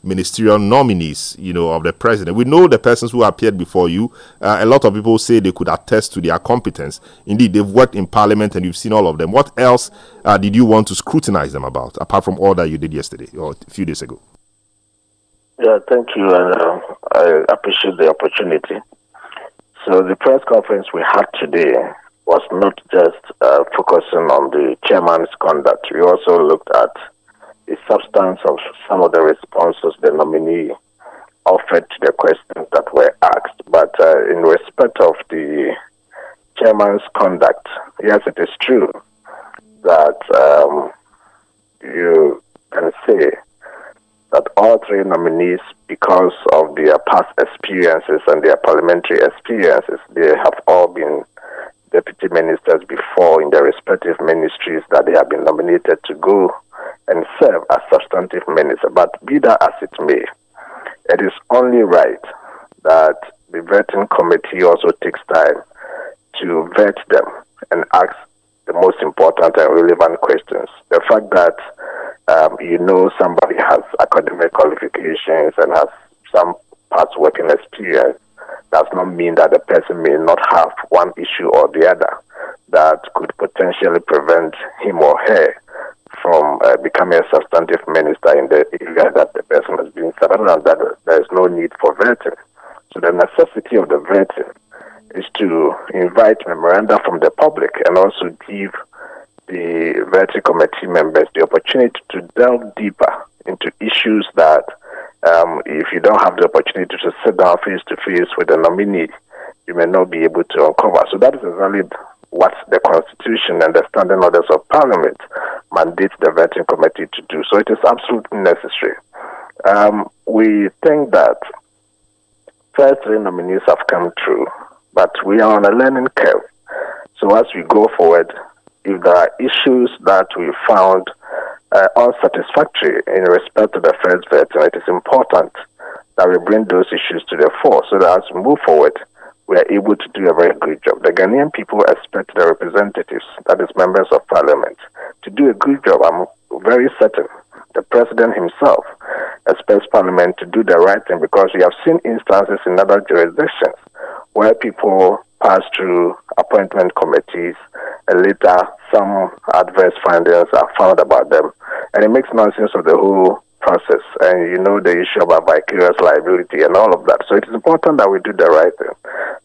ministerial nominees, of the president. We know the persons who appeared before you. A lot of people say they could attest to their competence. Indeed, they've worked in parliament and you've seen all of them. What else did you want to scrutinize them about, apart from all that you did yesterday or a few days ago? Yeah, thank you, and I appreciate the opportunity. So the press conference we had today was not just focusing on the chairman's conduct. We also looked at the substance of some of the responses the nominee offered to the questions that were asked. But in respect of the chairman's conduct, yes, it is true that you can say that all three nominees, because of their past experiences and their parliamentary experiences, they have all been deputy ministers before in their respective ministries that they have been nominated to go and serve as substantive minister. But be that as it may, it is only right that the vetting committee also takes time to vet them and ask the most important and relevant questions. The fact that somebody has academic qualifications and has some past working experience does not mean that the person may not have one issue or the other that could potentially prevent him or her from becoming a substantive minister in the area that the person has been served, and that there is no need for vetting. So the necessity of the vetting is to invite memoranda from the public and also give the vetting committee members the opportunity to delve deeper into issues that if you don't have the opportunity to sit down face-to-face with the nominee, you may not be able to uncover. So that is exactly what the Constitution and the standing orders of Parliament mandates the vetting committee to do. So it is absolutely necessary. We think that first three nominees have come through, but we are on a learning curve. So as we go forward, if there are issues that we found unsatisfactory in respect to the first vetting, it is important that we bring those issues to the fore so that as we move forward, we are able to do a very good job. The Ghanaian people expect the representatives, that is members of parliament, to do a good job. I'm very certain the president himself expects parliament to do the right thing, because we have seen instances in other jurisdictions where people pass through appointment committees and later some adverse findings are found about them. And it makes nonsense of the whole process. And the issue about vicarious liability and all of that. So it is important that we do the right thing.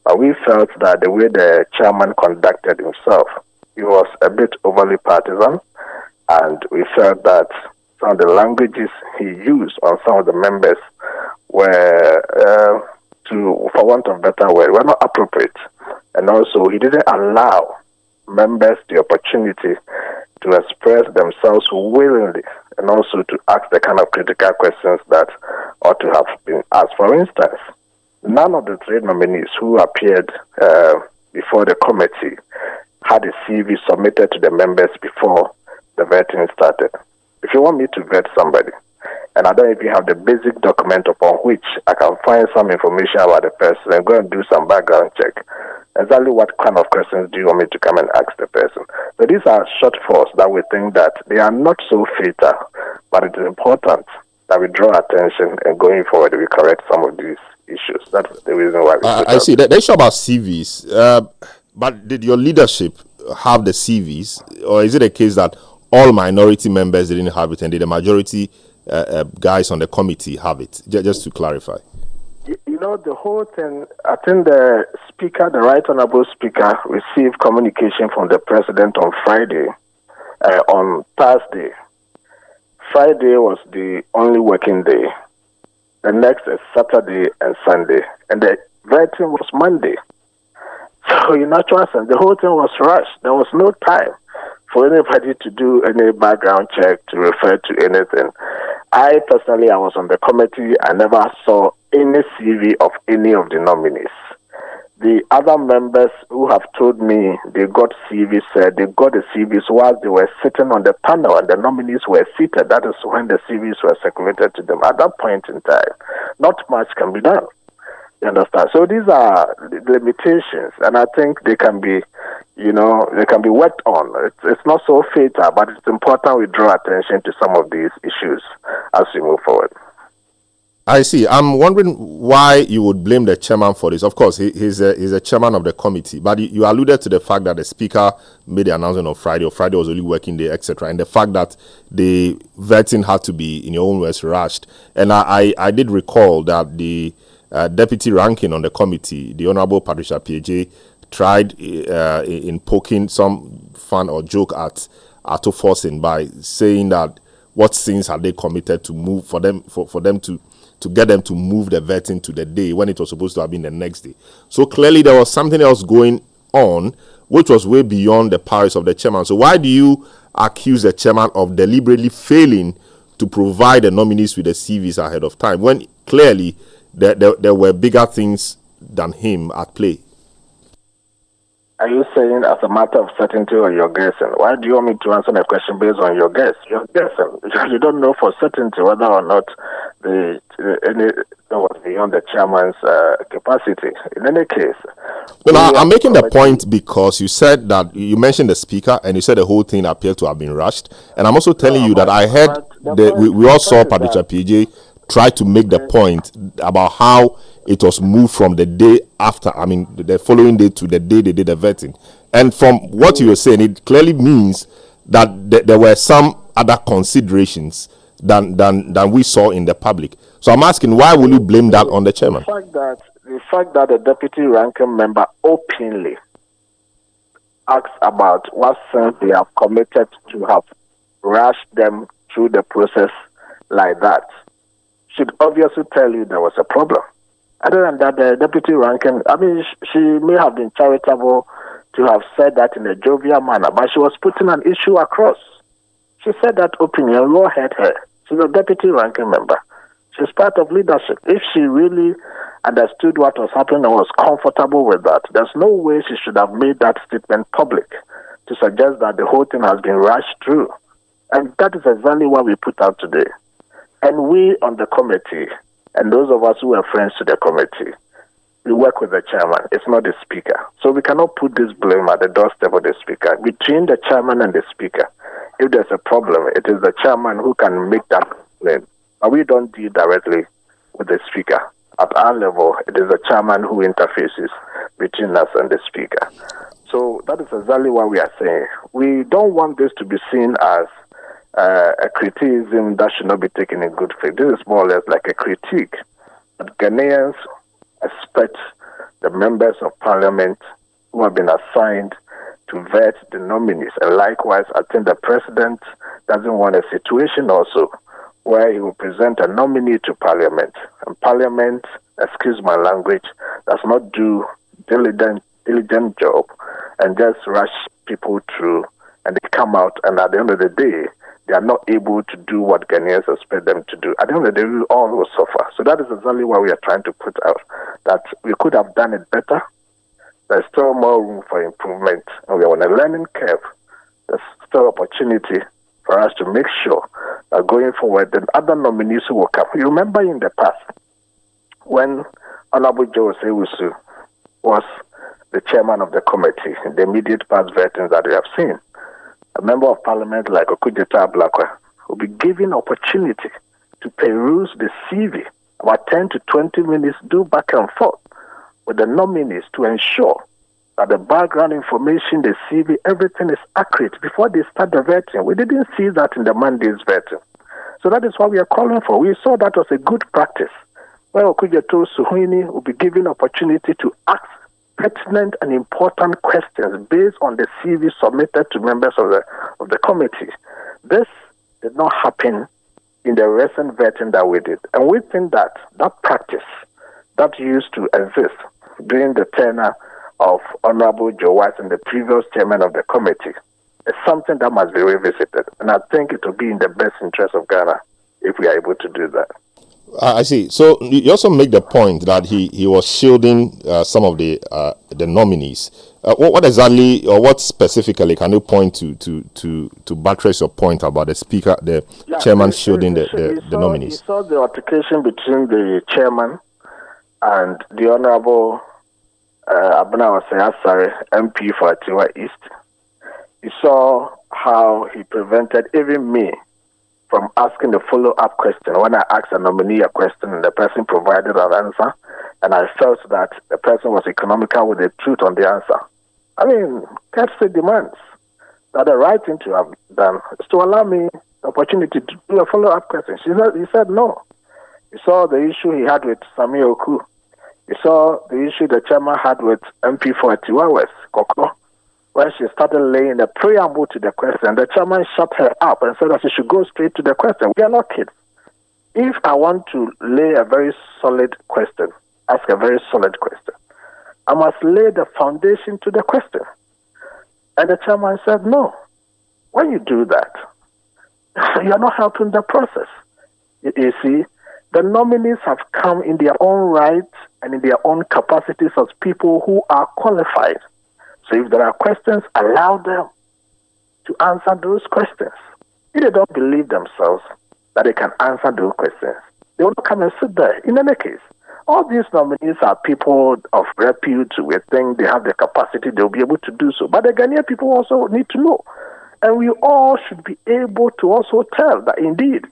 But we felt that the way the chairman conducted himself, he was a bit overly partisan. And we felt that some of the languages he used on some of the members were, for want of better word, were not appropriate. And also, he didn't allow members the opportunity to express themselves willingly and also to ask the kind of critical questions that ought to have been asked. For instance, none of the three nominees who appeared before the committee had a CV submitted to the members before the vetting started. If you want me to vet somebody, and I don't even have the basic document upon which I can find some information about the person and go and do some background check, exactly what kind of questions do you want me to come and ask the person? So these are shortfalls that we think that they are not so fatal, but it is important that we draw attention and going forward we correct some of these issues. That's the reason why we I see. They show about CVs, but did your leadership have the CVs, or is it a case that all minority members didn't have it and did the majority guys on the committee have it? Just to clarify. The whole thing, I think the speaker, the Right Honorable Speaker, received communication from the president on Friday, on Thursday. Friday was the only working day. The next is Saturday and Sunday. And the vetting was Monday. So in actual sense, the whole thing was rushed. There was no time for anybody to do any background check, to refer to anything. I personally, I was on the committee. I never saw any CV of any of the nominees. The other members who have told me they got CVs, said they got the CVs while they were sitting on the panel and the nominees were seated. That is when the CVs were circulated to them. At that point in time, not much can be done. You understand? So these are the limitations, and I think they can be, they can be worked on. It's not so fatal, but it's important we draw attention to some of these issues as we move forward. I see. I'm wondering why you would blame the chairman for this. Of course, he's a chairman of the committee, but you alluded to the fact that the speaker made the announcement on Friday, or Friday was only working day, etc., and the fact that the vetting had to be, in your own words, rushed. And I did recall that the deputy ranking on the committee, the Honorable Patricia PJ, tried in poking some fun or joke at Ato Forcing by saying that what sins had they committed to move for them to get them to move the vetting to the day when it was supposed to have been the next day. So clearly there was something else going on which was way beyond the powers of the chairman. So why do you accuse the chairman of deliberately failing to provide the nominees with the CVs ahead of time when clearly there were bigger things than him at play? Are you saying as a matter of certainty or you're guessing? Why do you want me to answer the question based on your guess? You're guessing. You don't know for certainty whether or not any was beyond the chairman's capacity. In any case, no, I'm making the point because you said that you mentioned the speaker and you said the whole thing appeared to have been rushed. And I'm also telling you that I heard we all saw Patricia PJ try to make the point about how it was moved from the day after, the following day to the day they did the vetting. And from what you were saying, it clearly means that there were some other considerations than we saw in the public. So I'm asking, why will you blame that on the chairman? The fact that the deputy ranking member openly asks about what sins they have committed to have rushed them through the process like that should obviously tell you there was a problem. Other than that, the deputy ranking, she may have been charitable to have said that in a jovial manner, but she was putting an issue across. She said that opinion, law heard her. She's a deputy ranking member. She's part of leadership. If she really understood what was happening and was comfortable with that, there's no way she should have made that statement public to suggest that the whole thing has been rushed through. And that is exactly what we put out today. And we on the committee, and those of us who are friends to the committee, we work with the chairman. It's not the speaker. So we cannot put this blame at the doorstep of the speaker. Between the chairman and the speaker, if there's a problem, it is the chairman who can make that claim. But we don't deal directly with the speaker. At our level, it is the chairman who interfaces between us and the speaker. So that is exactly what we are saying. We don't want this to be seen as a criticism that should not be taken in good faith. This is more or less like a critique. But Ghanaians expect the members of parliament who have been assigned to vet the nominees. And likewise, I think the president doesn't want a situation also where he will present a nominee to parliament. And parliament, excuse my language, does not do diligent job and just rush people through and they come out and at the end of the day, they are not able to do what Ghanaians expect them to do. At the end of the day, we all will suffer. So that is exactly what we are trying to put out, that we could have done it better. There's still more room for improvement, and we are on a learning curve. There's still opportunity for us to make sure that going forward, the other nominees who will come. You remember in the past, when Honorable Joe Sewusu was the chairman of the committee, in the immediate past vetting that we have seen, a member of parliament like Okudeta Ablakwa will be given opportunity to peruse the CV, about 10 to 20 minutes, do back and forth with the nominees to ensure that the background information, the CV, everything is accurate before they start the vetting. We didn't see that in the Monday's vetting. So that is what we are calling for. We saw that was a good practice, where Okudeta Suhini will be given opportunity to ask pertinent and important questions based on the CV submitted to members of the committee. This did not happen in the recent vetting that we did. And we think that that practice that used to exist during the tenure of Honorable Joe White and the previous chairman of the committee is something that must be revisited. And I think it will be in the best interest of Ghana if we are able to do that. I see. So you also make the point that he was shielding some of the nominees. What exactly, or what specifically, can you point to buttress your point about the speaker, the chairman shielding the nominees? You saw the altercation between the chairman and the Honorable Abuna Asare, MP for Atiwa East. You saw how he prevented even me from asking the follow-up question. When I asked a nominee a question and the person provided an answer, and I felt that the person was economical with the truth on the answer. I mean, courtesy demands that the right thing to have done is to allow me the opportunity to do a follow-up question. He said no. He saw the issue he had with Sami Oku. He saw the issue the chairman had with MP for Tiwa West, Koko, when she started laying a preamble to the question. The chairman shut her up and said that she should go straight to the question. We are not kids. If I want to lay a very solid question, ask a very solid question, I must lay the foundation to the question. And the chairman said, no. When you do that, you are not helping the process. You see, the nominees have come in their own right and in their own capacities as people who are qualified. So if there are questions, allow them to answer those questions. If they don't believe themselves that they can answer those questions, they will not come and sit there. In any case, all these nominees are people of repute. We think they have the capacity, they'll be able to do so. But the Ghanaian people also need to know. And we all should be able to also tell that indeed,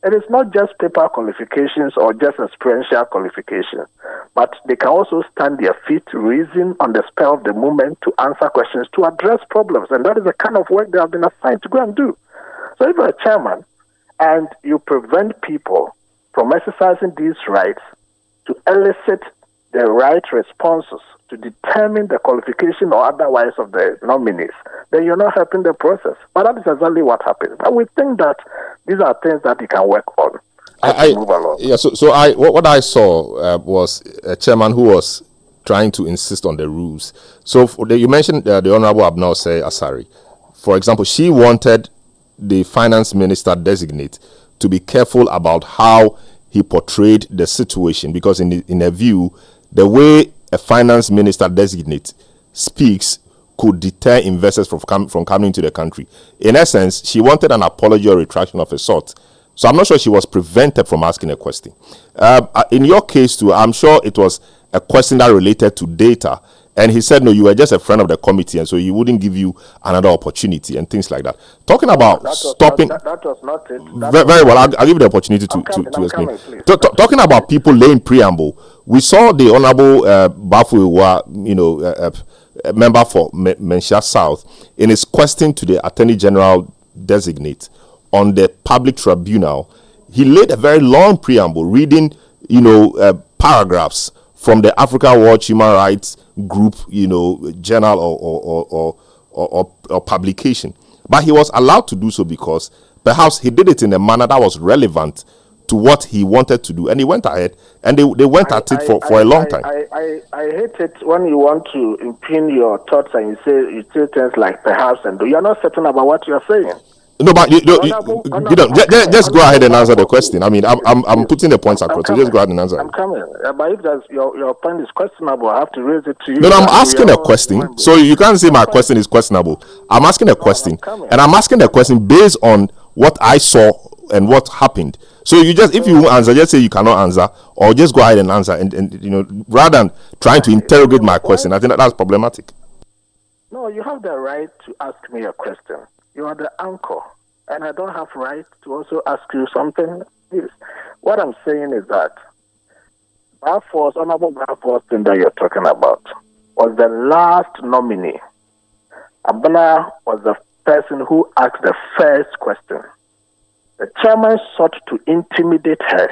it is not just paper qualifications or just experiential qualifications, but they can also stand their feet, reason on the spur of the moment to answer questions, to address problems. And that is the kind of work they have been assigned to go and do. So if you're a chairman and you prevent people from exercising these rights to elicit the right responses to determine the qualification or otherwise of the nominees, then you're not helping the process. But that is exactly what happened. But we think that these are things that you can work on as you move along. Yeah, what I saw was a chairman who was trying to insist on the rules. So you mentioned the Honorable Abnause Asari. For example, she wanted the finance minister designate to be careful about how he portrayed the situation, because in her view, the way a finance minister designate speaks could deter investors from coming to the country. In essence, she wanted an apology or retraction of a sort. So I'm not sure she was prevented from asking a question. In your case too, I'm sure it was a question that related to data. And he said, no, you were just a friend of the committee, and so he wouldn't give you another opportunity and things like that. Talking about That was not it. Very well, I'll give you the opportunity to explain. Talking about people laying preamble, we saw the Honorable Boako, a member for Menchia South, in his question to the Attorney General designate on the public tribunal. He laid a very long preamble, reading, paragraphs from the Africa Watch Human Rights Group, journal or publication. But he was allowed to do so because perhaps he did it in a manner that was relevant to what he wanted to do. And he went ahead, and they went at it for a long time. I hate it when you want to impugn your thoughts and you say things like perhaps, and you're not certain about what you're saying. No, but just go ahead and answer the question. I mean, I'm putting the points across, so just go ahead and answer. I'm coming. But if your point is questionable, I have to raise it to you. No, I'm asking a question, so you can't say my question is questionable. I'm asking a question, and I'm asking the question based on what I saw and what happened. So if you answer, just say you cannot answer, or just go ahead and answer, and rather than trying to interrogate my question, I think that's problematic. No, you have the right to ask me a question. You are the anchor, and I don't have right to also ask you something. Yes. What I'm saying is that Honorable Balfour's thing that you're talking about was the last nominee. Abena was the person who asked the first question. The chairman sought to intimidate her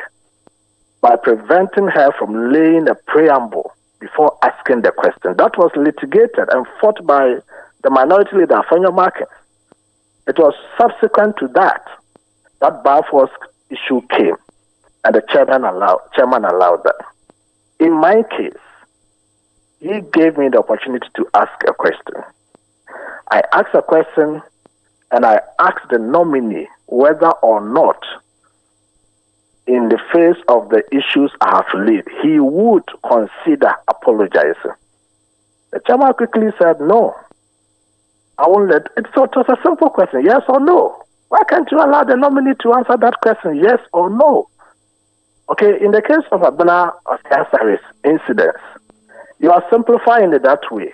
by preventing her from laying a preamble before asking the question. That was litigated and fought by the minority leader, Afanya Market. It was subsequent to that Balfour's issue came, and the chairman allowed that. In my case, he gave me the opportunity to ask a question. I asked a question, and I asked the nominee whether or not, in the face of the issues I have laid, he would consider apologizing. The chairman quickly said, no. I won't let it. So it was a simple question, yes or no. Why can't you allow the nominee to answer that question, yes or no? Okay, in the case of Abena Asari's incidents, you are simplifying it that way.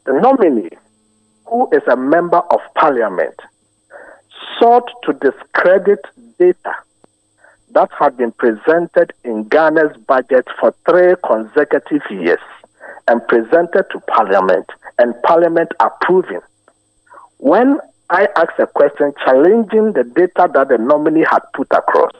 The nominee, who is a member of parliament, sought to discredit data that had been presented in Ghana's budget for 3 consecutive years and presented to Parliament, and Parliament approving. When I asked a question challenging the data that the nominee had put across,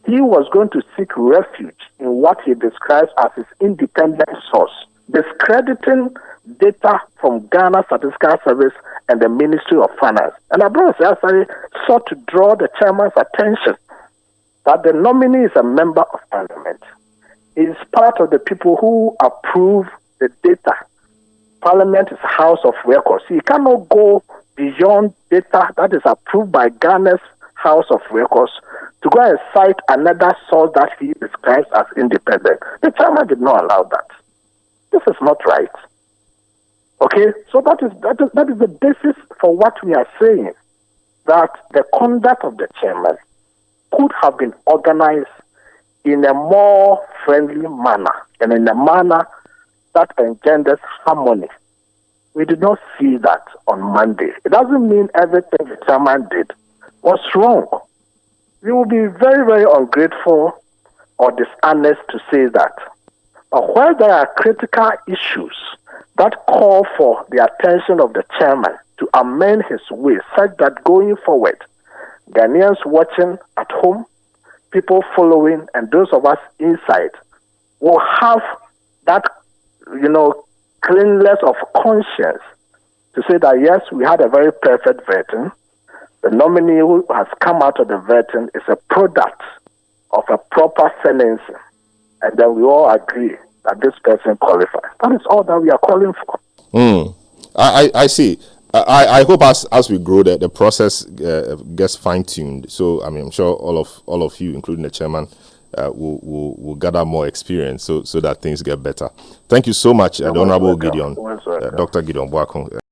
he was going to seek refuge in what he describes as his independent source, discrediting data from Ghana Statistical Service and the Ministry of Finance. And Abraham sought to draw the chairman's attention that the nominee is a member of Parliament. He is part of the people who approve the data. Parliament is a house of records. He cannot go beyond data that is approved by Ghana's House of Records to go and cite another source that he describes as independent. The chairman did not allow that. This is not right. Okay, so that is the basis for what we are saying, that the conduct of the chairman could have been organized in a more friendly manner and in a manner that engenders harmony. We did not see that on Monday. It doesn't mean everything the chairman did was wrong. We will be very, very ungrateful or dishonest to say that. But where there are critical issues that call for the attention of the chairman to amend his ways such that going forward, Ghanaians watching at home, people following, and those of us inside will have that, cleanness of conscience to say that, yes, we had a very perfect vetting. The nominee who has come out of the vetting is a product of a proper financing. And then we all agree that this person qualifies. That is all that we are calling for. I see. I hope as we grow, the process gets fine-tuned. So I'm sure all of you, including the chairman, will gather more experience so that things get better. Thank you so much, the Honorable Gideon, Dr. Gideon Boako.